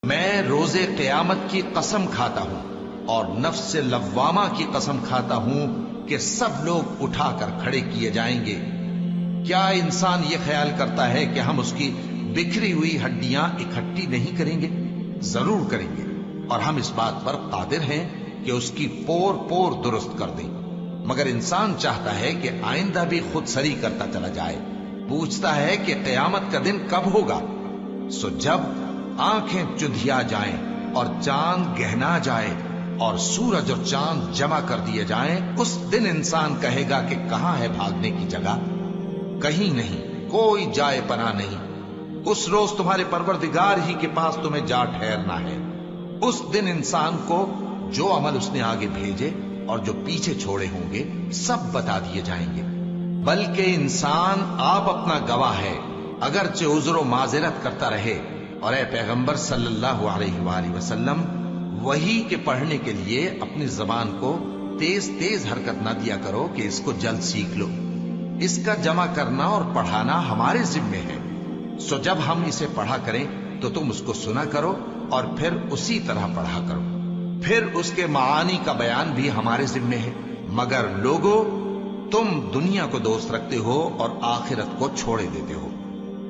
میں روز قیامت کی قسم کھاتا ہوں اور نفس لوامہ کی قسم کھاتا ہوں کہ سب لوگ اٹھا کر کھڑے کیے جائیں گے۔ کیا انسان یہ خیال کرتا ہے کہ ہم اس کی بکھری ہوئی ہڈیاں اکٹھی نہیں کریں گے؟ ضرور کریں گے، اور ہم اس بات پر قادر ہیں کہ اس کی پور پور درست کر دیں۔ مگر انسان چاہتا ہے کہ آئندہ بھی خود سری کرتا چلا جائے، پوچھتا ہے کہ قیامت کا دن کب ہوگا۔ سو جب آنکھیں چندھیا جائیں اور چاند گہنا جائے اور سورج اور چاند جمع کر دیے جائیں، اس دن انسان کہے گا کہ کہاں ہے بھاگنے کی جگہ؟ کہیں نہیں، کوئی جائے پناہ نہیں۔ اس روز تمہارے پروردگار ہی کے پاس تمہیں جا ٹھہرنا ہے۔ اس دن انسان کو جو عمل اس نے آگے بھیجے اور جو پیچھے چھوڑے ہوں گے سب بتا دیے جائیں گے۔ بلکہ انسان آپ اپنا گواہ ہے، اگرچہ عذر و معذرت کرتا رہے۔ اور اے پیغمبر صلی اللہ علیہ وآلہ وسلم، وحی کے پڑھنے کے لیے اپنی زبان کو تیز تیز حرکت نہ دیا کرو کہ اس کو جلد سیکھ لو۔ اس کا جمع کرنا اور پڑھانا ہمارے ذمے ہے۔ سو جب ہم اسے پڑھا کریں تو تم اس کو سنا کرو اور پھر اسی طرح پڑھا کرو۔ پھر اس کے معانی کا بیان بھی ہمارے ذمے ہے۔ مگر لوگو، تم دنیا کو دوست رکھتے ہو اور آخرت کو چھوڑے دیتے ہو۔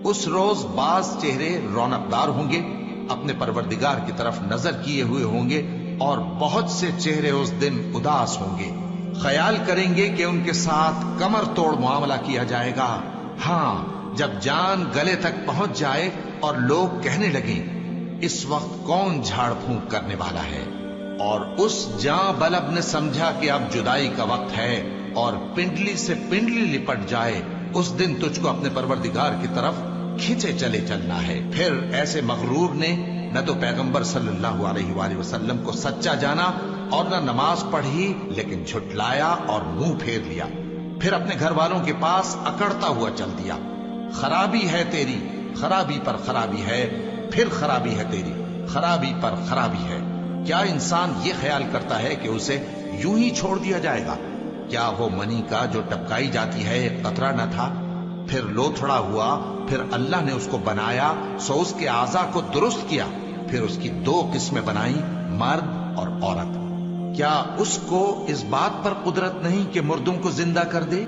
اس روز بعض چہرے رونقدار ہوں گے، اپنے پروردگار کی طرف نظر کیے ہوئے ہوں گے، اور بہت سے چہرے اس دن اداس ہوں گے، خیال کریں گے کہ ان کے ساتھ کمر توڑ معاملہ کیا جائے گا۔ ہاں، جب جان گلے تک پہنچ جائے اور لوگ کہنے لگیں اس وقت کون جھاڑ پھونک کرنے والا ہے، اور اس جاں بلب نے سمجھا کہ اب جدائی کا وقت ہے اور پنڈلی سے پنڈلی لپٹ جائے، اس دن تجھ کو اپنے پروردگار کی طرف کھینچے چلے چلنا ہے۔ پھر ایسے مغرور نے نہ تو پیغمبر صلی اللہ علیہ وآلہ وسلم کو سچا جانا اور نہ نماز پڑھی، لیکن جھٹلایا اور منہ پھیر لیا، پھر اپنے گھر والوں کے پاس اکڑتا ہوا چل دیا۔ خرابی ہے تیری، خرابی پر خرابی ہے، پھر خرابی ہے تیری، خرابی پر خرابی ہے۔ کیا انسان یہ خیال کرتا ہے کہ اسے یوں ہی چھوڑ دیا جائے گا؟ کیا وہ منی کا جو ٹپکائی جاتی ہے ایک قطرہ نہ تھا، پھر لوتھڑا ہوا، پھر اللہ نے اس کو بنایا، سو اس کے اعضاء کو درست کیا، پھر اس کی دو قسمیں بنائیں، مرد اور عورت۔ کیا اس کو اس بات پر قدرت نہیں کہ مردوں کو زندہ کر دے؟